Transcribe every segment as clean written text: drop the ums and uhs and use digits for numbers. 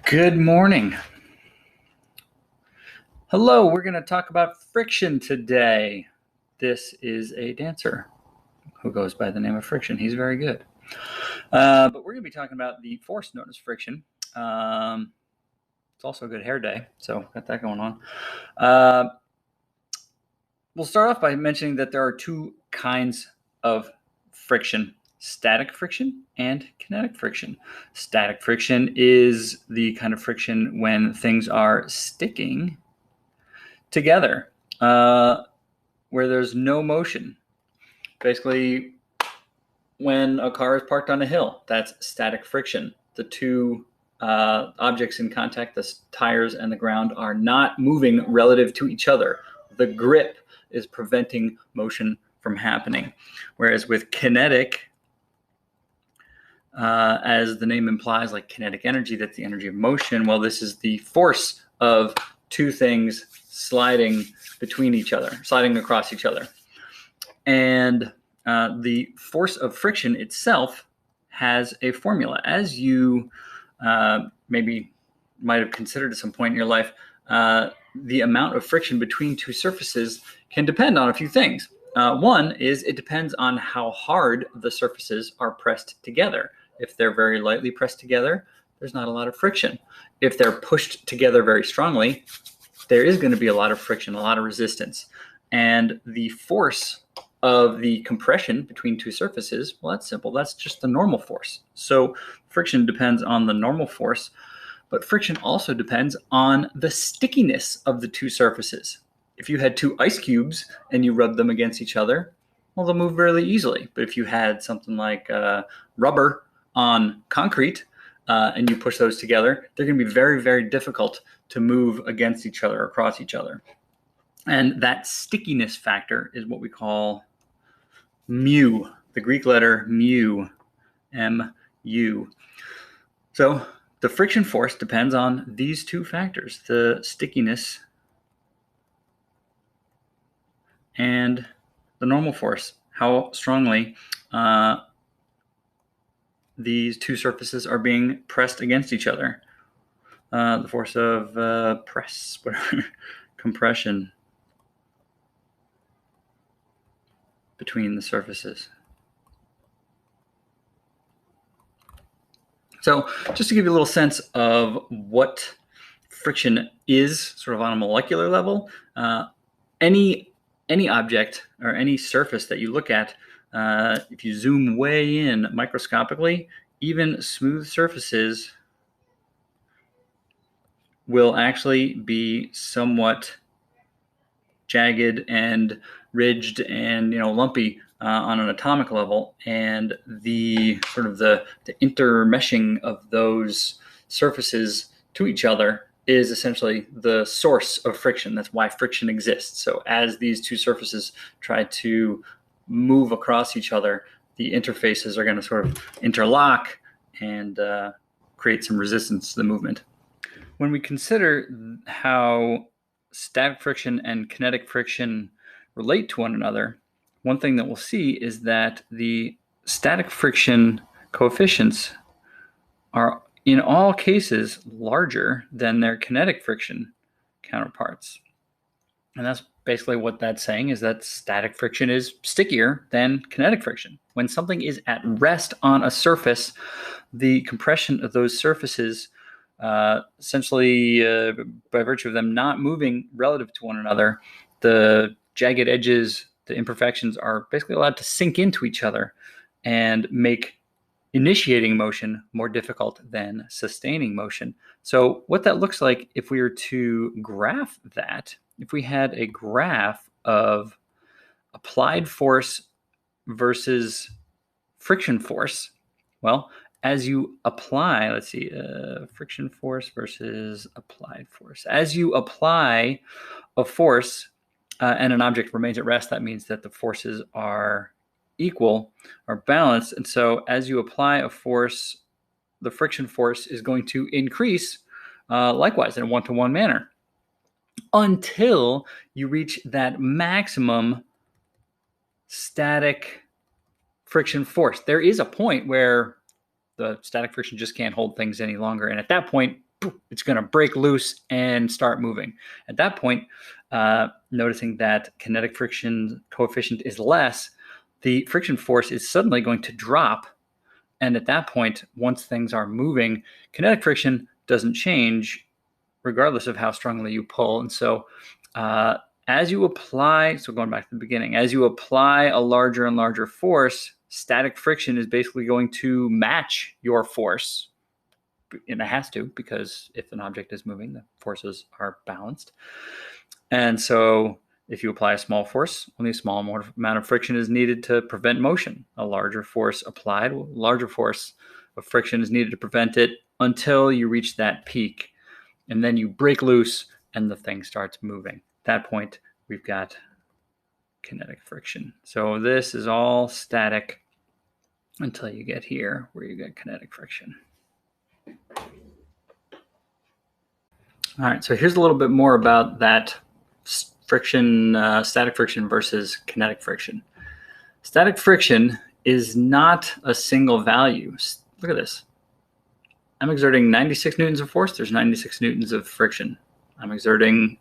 Good morning. Hello, we're going to talk about friction today. This is a dancer who goes by the name of Friction. He's very good. But we're going to be talking about the force known as friction. It's also a good hair day, so got that going on. We'll start off by mentioning that there are two kinds of friction: static friction and kinetic friction. Static friction is the kind of friction when things are sticking together, where there's no motion. Basically, when a car is parked on a hill, that's static friction. The two objects in contact, the tires and the ground, are not moving relative to each other. The grip is preventing motion from happening. Whereas with kinetic, as the name implies, like kinetic energy, that's the energy of motion. Well, this is the force of two things sliding between each other, sliding across each other. And the force of friction itself has a formula. As you maybe might have considered at some point in your life, the amount of friction between two surfaces can depend on a few things. One is it depends on how hard the surfaces are pressed together. If they're very lightly pressed together, there's not a lot of friction. If they're pushed together very strongly, there is going to be a lot of friction, a lot of resistance. And the force of the compression between two surfaces, well, that's simple. That's just the normal force. So friction depends on the normal force, but friction also depends on the stickiness of the two surfaces. If you had two ice cubes and you rubbed them against each other, well, they'll move really easily. But if you had something like rubber on concrete and you push those together, they're going to be very, very difficult to move against each other, across each other. And that stickiness factor is what we call mu, the Greek letter mu, M-U. So the friction force depends on these two factors, the stickiness and the normal force, how strongly these two surfaces are being pressed against each other. The force of press, whatever, compression between the surfaces. So just to give you a little sense of what friction is sort of on a molecular level, any object or any surface that you look at, if you zoom way in microscopically, even smooth surfaces will actually be somewhat jagged and ridged and lumpy on an atomic level, and the sort of the intermeshing of those surfaces to each other is essentially the source of friction. That's why friction exists. So as these two surfaces try to move across each other, the interfaces are going to sort of interlock and create some resistance to the movement. When we consider how static friction and kinetic friction relate to one another, one thing that we'll see is that the static friction coefficients are in all cases larger than their kinetic friction counterparts. And that's basically what that's saying, is that static friction is stickier than kinetic friction. When something is at rest on a surface, the compression of those surfaces essentially, by virtue of them not moving relative to one another, the jagged edges, the imperfections, are basically allowed to sink into each other and make initiating motion more difficult than sustaining motion. So what that looks like, if we were to graph that, if we had a graph of applied force versus friction force, well, as you apply, let's see, friction force versus applied force. As you apply a force and an object remains at rest, that means that the forces are equal or balanced. And so as you apply a force, the friction force is going to increase likewise in a one-to-one manner until you reach that maximum static friction force. There is a point where The static friction just can't hold things any longer. And at that point, it's going to break loose and start moving. At that point, noticing that kinetic friction coefficient is less, the friction force is suddenly going to drop. And at that point, once things are moving, kinetic friction doesn't change regardless of how strongly you pull. And so as you apply, so going back to the beginning, as you apply a larger and larger force, static friction is basically going to match your force. And it has to, because if an object is moving, the forces are balanced. And so if you apply a small force, only a small amount of friction is needed to prevent motion. A larger force applied, larger force of friction is needed to prevent it until you reach that peak. And then you break loose and the thing starts moving. At that point, we've got kinetic friction. So this is all static until you get here where you get kinetic friction. All right, so here's a little bit more about that friction, static friction versus kinetic friction. Static friction is not a single value. Look at this. I'm exerting 96 newtons of force. There's 96 newtons of friction. I'm exerting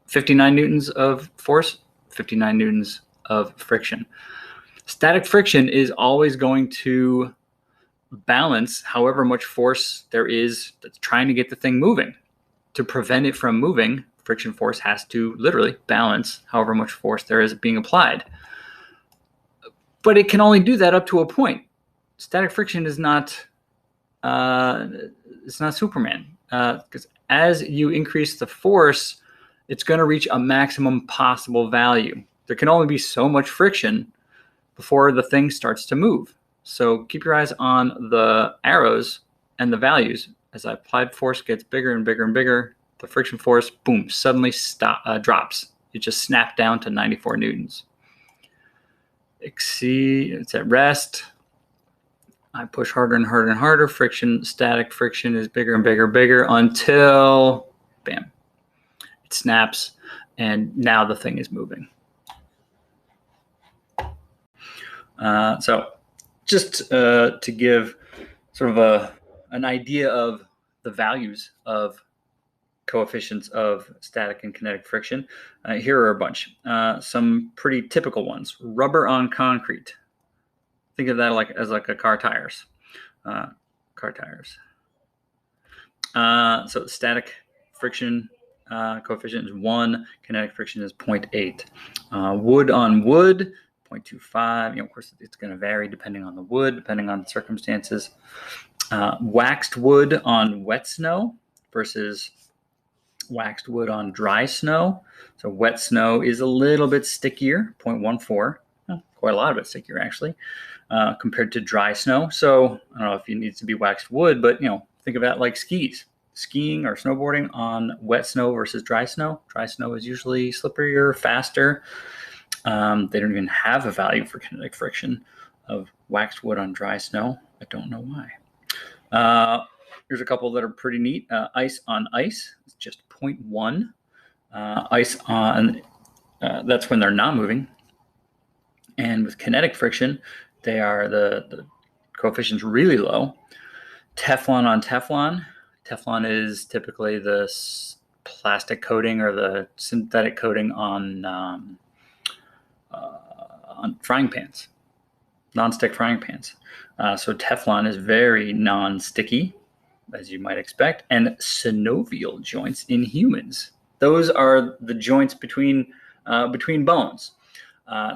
59 newtons of force, 59 newtons of friction. Static friction is always going to balance however much force there is that's trying to get the thing moving. To prevent it from moving, friction force has to literally balance however much force there is being applied. But it can only do that up to a point. Static friction is not it's not Superman, because as you increase the force, it's going to reach a maximum possible value. There can only be so much friction before the thing starts to move. So keep your eyes on the arrows and the values. As the applied force gets bigger and bigger and bigger, the friction force, boom, suddenly drops. It just snapped down to 94 newtons. It's at rest. I push harder and harder and harder. Static friction is bigger and bigger and bigger until, bam, it snaps, and now the thing is moving. So just to give sort of an idea of the values of coefficients of static and kinetic friction, here are a bunch. Some pretty typical ones. Rubber on concrete. Think of that as a car tires. So static friction coefficient is 1. Kinetic friction is 0.8. Wood on wood, 0.25. Of course, it's going to vary depending on the wood, depending on the circumstances. Waxed wood on wet snow versus waxed wood on dry snow. So wet snow is a little bit stickier, 0.14. Quite a lot of it stickier, actually. Compared to dry snow. So I don't know if it needs to be waxed wood, but think of that like skis. Skiing or snowboarding on wet snow versus dry snow. Dry snow is usually slipperier, faster. They don't even have a value for kinetic friction of waxed wood on dry snow. I don't know why. Here's a couple that are pretty neat. Ice on ice is just 0.1. Ice on, that's when they're not moving. And with kinetic friction, they are the coefficient's really low. Teflon on Teflon. Teflon is typically the plastic coating or the synthetic coating on frying pans, non-stick frying pans. So Teflon is very non-sticky, as you might expect. And synovial joints in humans. Those are the joints between bones.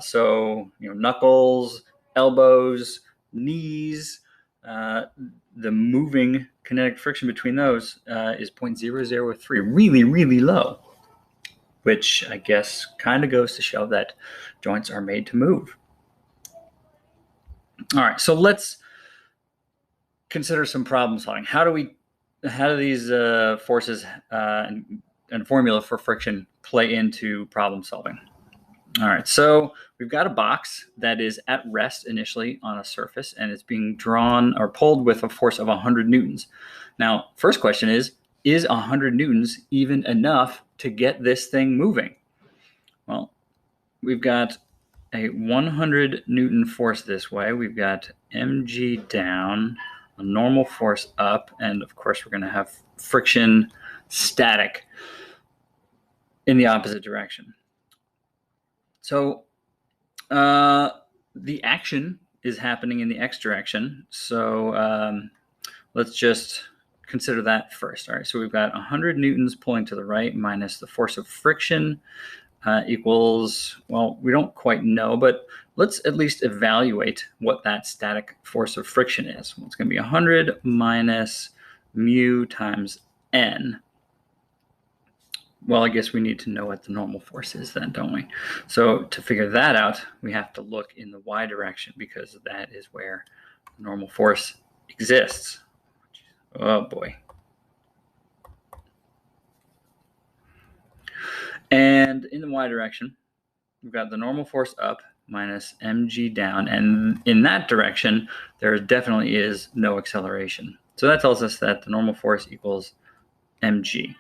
So knuckles, elbows, knees, the moving kinetic friction between those is 0.003, really, really low, which I guess kind of goes to show that joints are made to move. All right, so let's consider some problem solving. How do these forces and formula for friction play into problem solving? All right, so we've got a box that is at rest initially on a surface, and it's being drawn or pulled with a force of 100 newtons. Now, first question is 100 newtons even enough to get this thing moving? Well, we've got a 100 Newton force this way. We've got mg down a normal force up, and of course we're going to have friction static in the opposite direction. So the action is happening in the x direction. So let's just consider that first. All right, so we've got 100 newtons pulling to the right minus the force of friction equals, well, we don't quite know, but let's at least evaluate what that static force of friction is. Well, it's going to be 100 minus mu times n. Well, I guess we need to know what the normal force is then, don't we? So to figure that out, we have to look in the y direction because that is where the normal force exists. Oh boy. And in the y direction, we've got the normal force up minus mg down. And in that direction, there definitely is no acceleration. So that tells us that the normal force equals mg.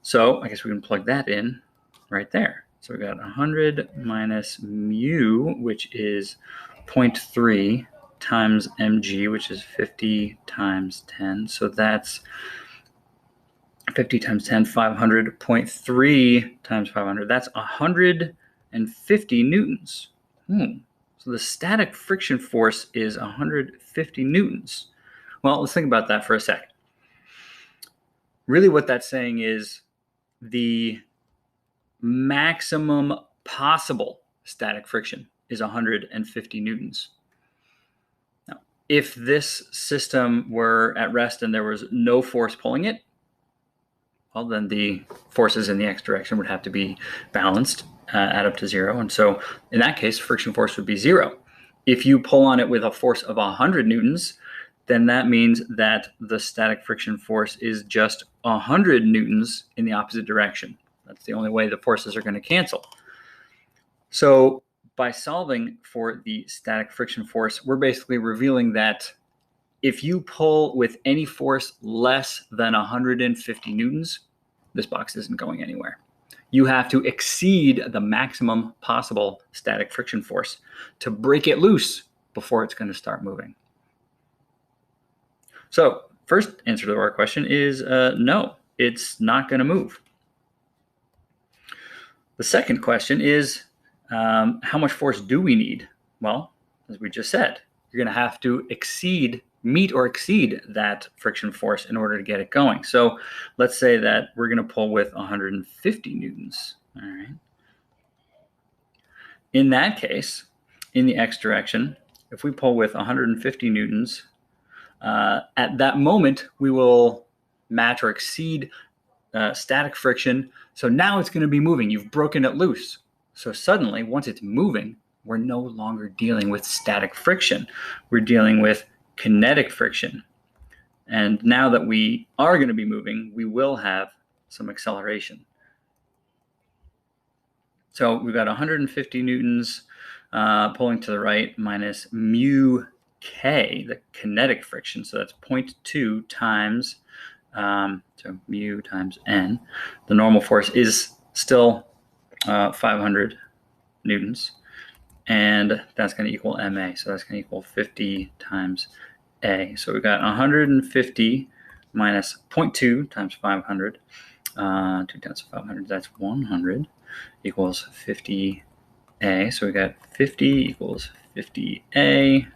So I guess we can plug that in right there. So we got 100 minus mu, which is 0.3 times mg, which is 50 times 10. So that's 50 times 10, 500, 0.3 times 500. That's 150 newtons. So the static friction force is 150 newtons. Well, let's think about that for a second. Really what that's saying is the maximum possible static friction is 150 newtons. Now, if this system were at rest and there was no force pulling it, well, then the forces in the x direction would have to be balanced, add up to 0. And so in that case, friction force would be 0. If you pull on it with a force of 100 newtons, then that means that the static friction force is just 100 newtons in the opposite direction. That's the only way the forces are going to cancel. So by solving for the static friction force, we're basically revealing that if you pull with any force less than 150 newtons, this box isn't going anywhere. You have to exceed the maximum possible static friction force to break it loose before it's going to start moving. So first answer to our question is no, it's not going to move. The second question is, how much force do we need? Well, as we just said, you're going to have to meet or exceed that friction force in order to get it going. So let's say that we're going to pull with 150 newtons. All right. In that case, in the x direction, if we pull with 150 newtons, at that moment, we will match or exceed static friction. So now it's going to be moving. You've broken it loose. So suddenly, once it's moving, we're no longer dealing with static friction. We're dealing with kinetic friction. And now that we are going to be moving, we will have some acceleration. So we've got 150 newtons pulling to the right minus mu k, the kinetic friction. So that's 0.2 times, so mu times n. The normal force is still 500 newtons. And that's going to equal ma. So that's going to equal 50 times a. So we've got 150 minus 0.2 times 500. 2 times 500, that's 100, equals 50a. So we got 50 equals 50a.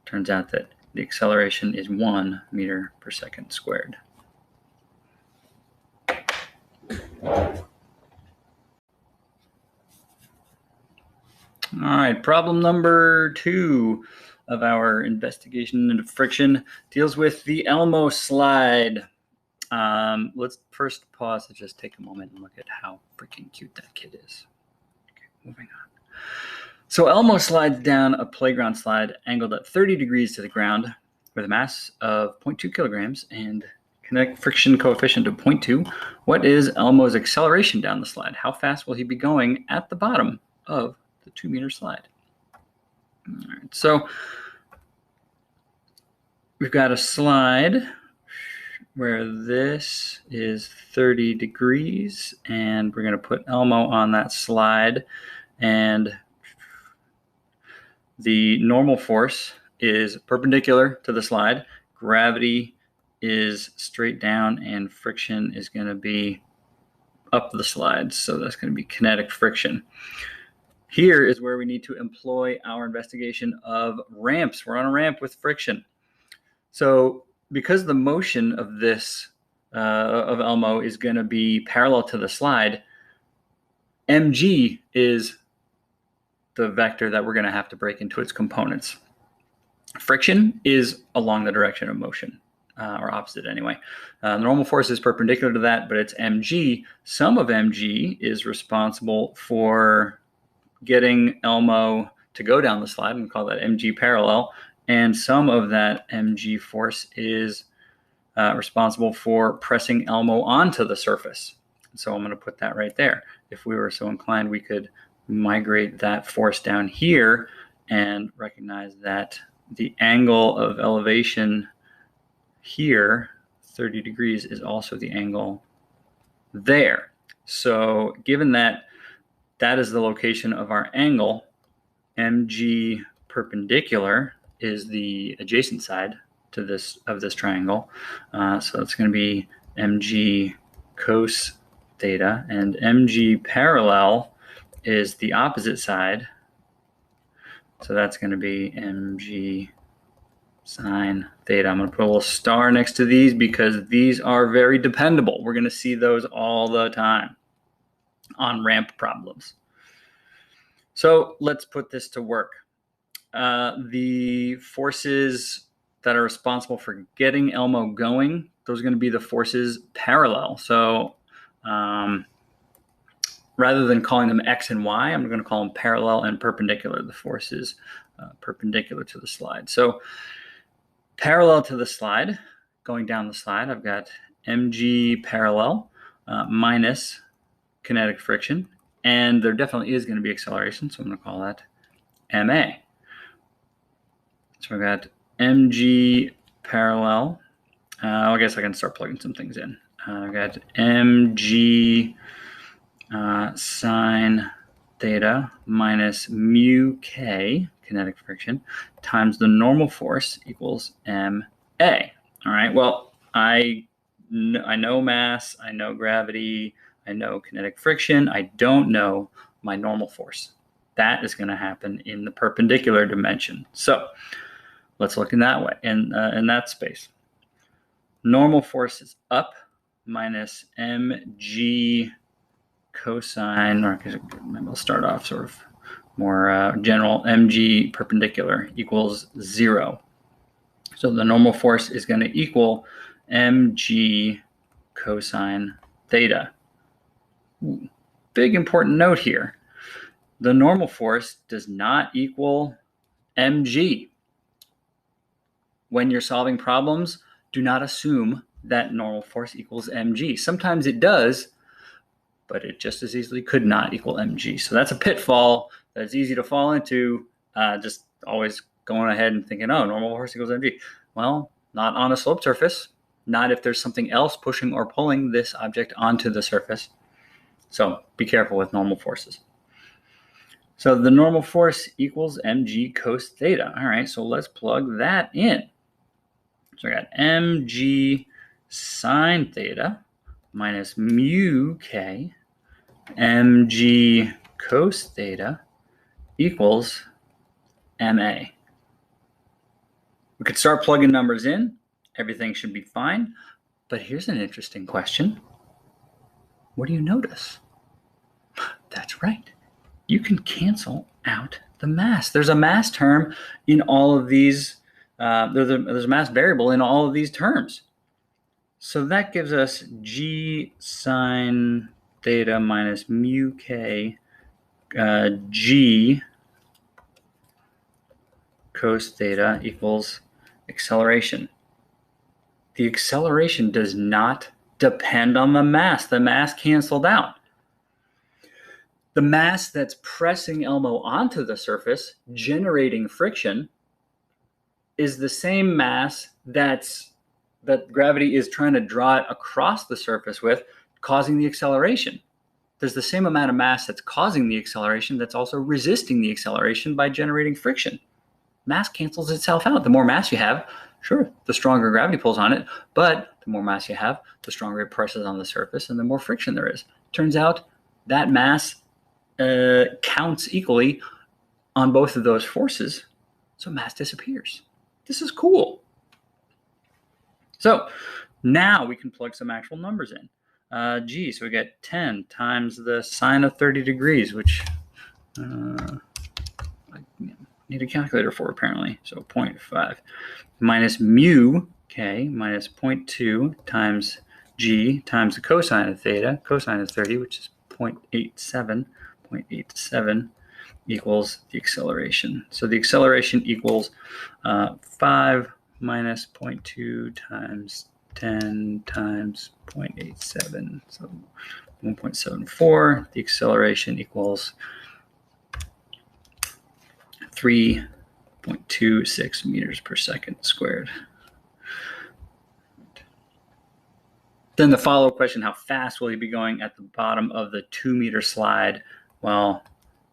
Turns out that the acceleration is 1 meter per second squared. All right, problem number 2 of our investigation into friction deals with the Elmo slide. Let's first pause to just take a moment and look at how freaking cute that kid is. Okay, moving on. So Elmo slides down a playground slide angled at 30 degrees to the ground with a mass of 0.2 kilograms and kinetic friction coefficient of 0.2. What is Elmo's acceleration down the slide? How fast will he be going at the bottom of the 2-meter slide? All right, so we've got a slide where this is 30 degrees, and we're going to put Elmo on that slide, and the normal force is perpendicular to the slide, gravity is straight down, and friction is going to be up the slide. So that's going to be kinetic friction. Here is where we need to employ our investigation of ramps. We're on a ramp with friction. So because the motion of this, of Elmo is going to be parallel to the slide, mg is the vector that we're going to have to break into its components. Friction is along the direction of motion, or opposite anyway. The normal force is perpendicular to that, but it's mg. Some of mg is responsible for getting Elmo to go down the slide, and we call that mg parallel, and some of that mg force is responsible for pressing Elmo onto the surface. So I'm going to put that right there. If we were so inclined, we could migrate that force down here and recognize that the angle of elevation here, 30 degrees, is also the angle there. So given that that is the location of our angle, mg perpendicular is the adjacent side to this triangle. So it's going to be mg cos theta, and mg parallel is the opposite side. So that's going to be mg sine theta. I'm going to put a little star next to these because these are very dependable. We're going to see those all the time on ramp problems. So let's put this to work. The forces that are responsible for getting Elmo going, those are going to be the forces parallel. So rather than calling them x and y, I'm going to call them parallel and perpendicular, the forces perpendicular to the slide. So parallel to the slide, going down the slide, I've got mg parallel minus kinetic friction, and there definitely is going to be acceleration, so I'm going to call that ma. So I've got mg parallel. I guess I can start plugging some things in. I've got mg sine theta minus mu k, kinetic friction, times the normal force equals ma. All right, well, I know mass, I know gravity, I know kinetic friction. I don't know my normal force. That is going to happen in the perpendicular dimension. So let's look in that way, in that space. Normal force is up minus mg cosine, or maybe I'll start off sort of more general, mg perpendicular equals 0. So the normal force is going to equal mg cosine theta. Ooh, big important note here. The normal force does not equal mg. When you're solving problems, do not assume that normal force equals mg. Sometimes it does, but it just as easily could not equal mg. So that's a pitfall that's easy to fall into, just always going ahead and thinking, oh, normal force equals mg. Well, not on a sloped surface, not if there's something else pushing or pulling this object onto the surface. So be careful with normal forces. So the normal force equals mg cos theta. All right, so let's plug that in. So I got mg sine theta minus mu k mg cos theta equals ma. We could start plugging numbers in. Everything should be fine. But here's an interesting question. What do you notice? That's right. You can cancel out the mass. There's a mass term in all of these. There's a mass variable in all of these terms. So that gives us g sine theta minus mu k g cos theta equals acceleration. The acceleration does not depend on the mass. The mass canceled out. The mass that's pressing Elmo onto the surface, generating friction, is the same mass that gravity is trying to draw it across the surface with, causing the acceleration. There's the same amount of mass that's causing the acceleration that's also resisting the acceleration by generating friction. mass cancels itself out. The more mass you have, sure, the stronger gravity pulls on it, but the more mass you have, the stronger it presses on the surface and the more friction there is. Turns out that mass counts equally on both of those forces, so mass disappears. This is cool. So now we can plug some actual numbers in. So we get 10 times the sine of 30 degrees, which I need a calculator for apparently. So 0.5 minus mu, okay, minus 0.2 times g times the cosine of theta, cosine of 30, which is 0.87. 0.87 equals the acceleration. So the acceleration equals 5 minus 0.2 times 10 times 0.87, so 1.74. The acceleration equals 3.26 meters per second squared. Then the follow-up question, how fast will you be going at the bottom of the 2-meter slide? Well,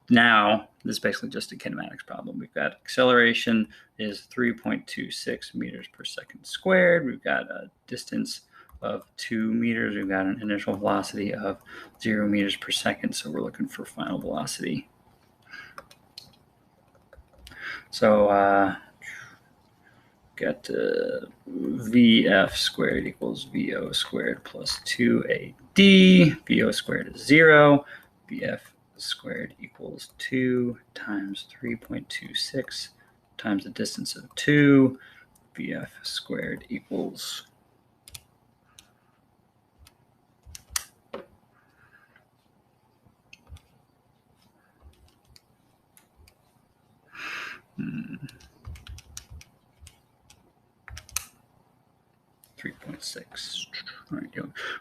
now this is basically just a kinematics problem. We've got acceleration is 3.26 meters per second squared. We've got a distance of 2 meters. We've got an initial velocity of 0 meters per second. So we're looking for final velocity. So got VF squared equals VO squared plus 2AD. VO squared is 0. VF squared equals 2 times 3.26 times the distance of 2. VF squared equals 3.6. All right,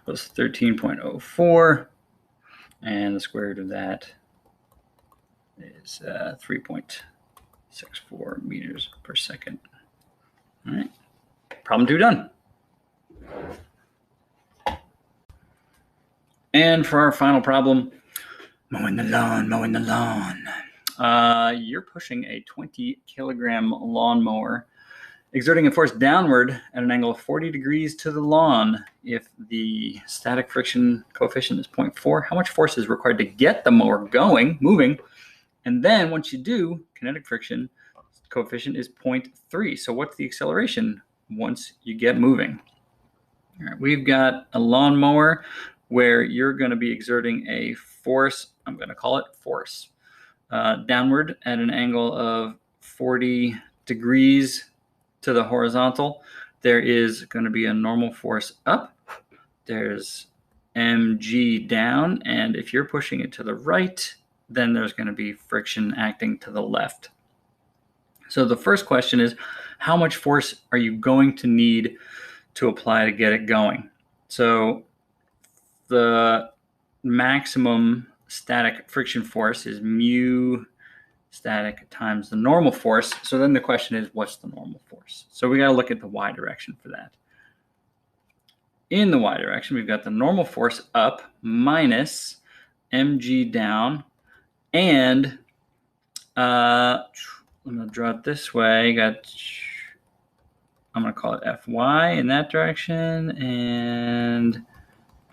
was 13.04, and the square root of that is 3.64 meters per second. All right, problem 2 done. And for our final problem, mowing the lawn, mowing the lawn. You're pushing a 20-kilogram lawnmower, exerting a force downward at an angle of 40 degrees to the lawn. If the static friction coefficient is 0.4, how much force is required to get the mower going, moving? And then once you do, kinetic friction coefficient is 0.3. So what's the acceleration once you get moving? All right, we've got a lawnmower where you're going to be exerting a force, I'm going to call it force, downward at an angle of 40 degrees to the horizontal. There is going to be a normal force up. There's mg down, and if you're pushing it to the right, then there's going to be friction acting to the left. So the first question is, how much force are you going to need to apply to get it going? So the maximum static friction force is mu static times the normal force. So then the question is, what's the normal force? So we got to look at the y direction for that. In the y direction, we've got the normal force up minus mg down, and I'm going to draw it this way. I'm going to call it Fy in that direction and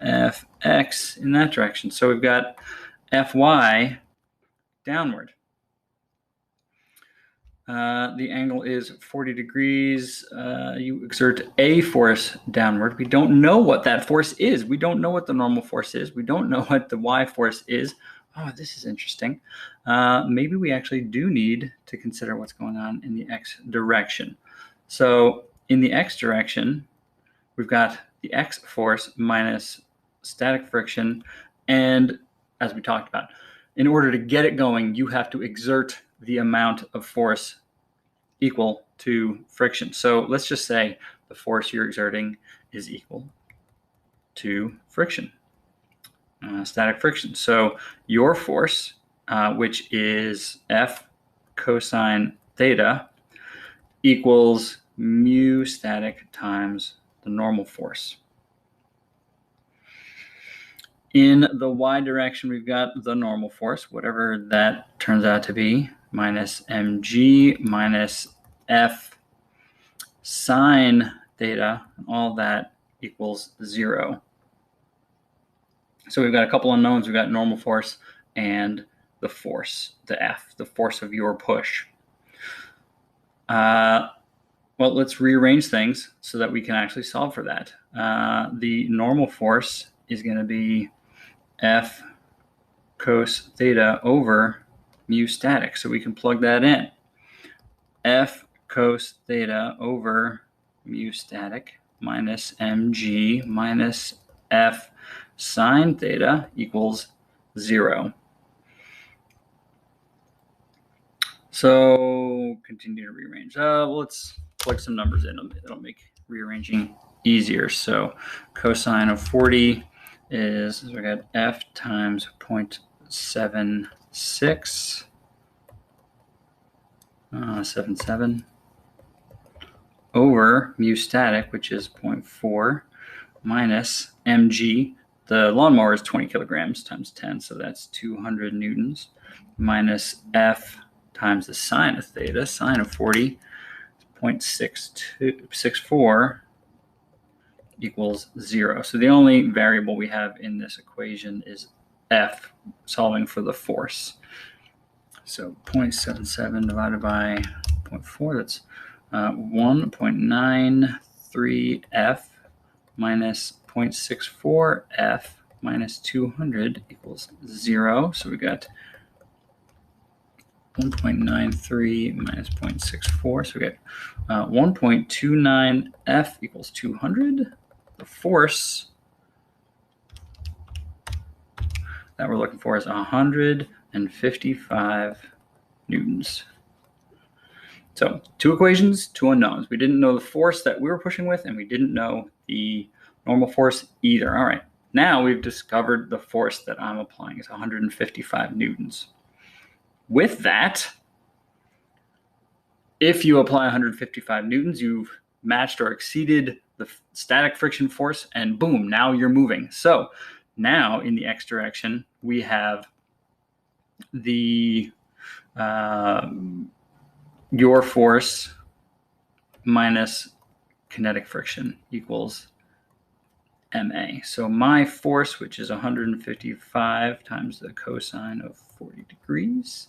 Fx in that direction. So we've got Fy downward. The angle is 40 degrees. You exert a force downward. We don't know what that force is. We don't know what the normal force is. We don't know what the y force is. Oh, this is interesting. Maybe we actually do need to consider what's going on in the x direction. So in the x direction, we've got the x force minus static friction. And as we talked about, in order to get it going, you have to exert the amount of force equal to friction. So let's just say the force you're exerting is equal to friction, static friction. So your force, which is F cosine theta, equals mu static times the normal force. In the y direction, we've got the normal force, whatever that turns out to be, minus mg minus f sine theta, all that equals 0. So we've got a couple unknowns. We've got normal force and the force, the F, the force of your push. Well, let's rearrange things so that we can actually solve for that. The normal force is going to be F cos theta over mu static. So we can plug that in. F cos theta over mu static minus mg minus F sine theta equals 0. So continue to rearrange. Let's plug some numbers in. It'll make rearranging easier. So cosine of 40 is, so we got F times 0.76, 77 over mu static, which is 0.4, minus mg. The lawnmower is 20 kilograms times 10, so that's 200 newtons, minus F times the sine of theta, sine of 40, 0.64 equals 0. So the only variable we have in this equation is F, solving for the force. So 0.77 divided by 0.4, that's 1.93 F minus 0.64 F minus 200 equals 0. So we got 1.93 minus 0.64. So we get 1.29 F equals 200. The force that we're looking for is 155 newtons. So 2 equations, 2 unknowns. We didn't know the force that we were pushing with, and we didn't know the normal force either. All right, now we've discovered the force that I'm applying is 155 newtons. With that, if you apply 155 newtons, you've matched or exceeded the static friction force, and boom, now you're moving. So now in the x direction, we have the your force minus kinetic friction equals ma. So my force, which is 155 times the cosine of 40 degrees,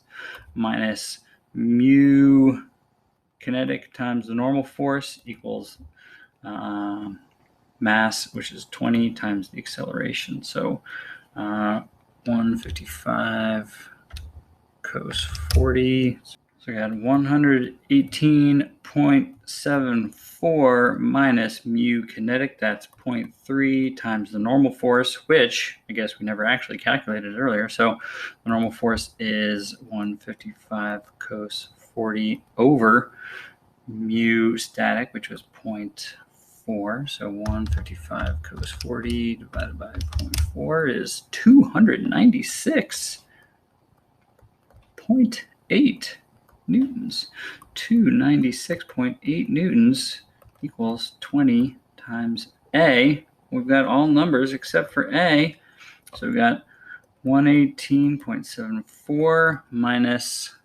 minus mu kinetic times the normal force equals mass, which is 20 times the acceleration. So 155 cos 40. So we got 118.74 minus mu kinetic, that's 0.3 times the normal force, which I guess we never actually calculated earlier. So the normal force is 155 cos 40 over mu static, which was 0.4. So 155 cos 40 divided by 0.4 is 296.8 newtons. 296.8 newtons equals 20 times A. We've got all numbers except for A. So we've got 118.74 minus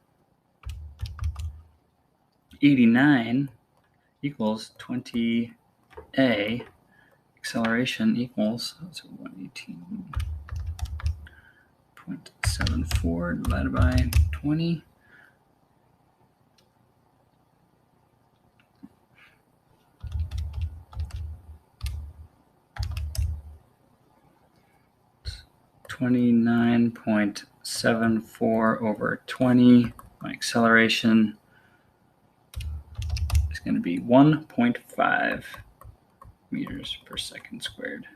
89 equals 20A. Acceleration equals, so 118.74 divided by 20. $29.74 over 20. My acceleration is going to be 1.5 meters per second squared.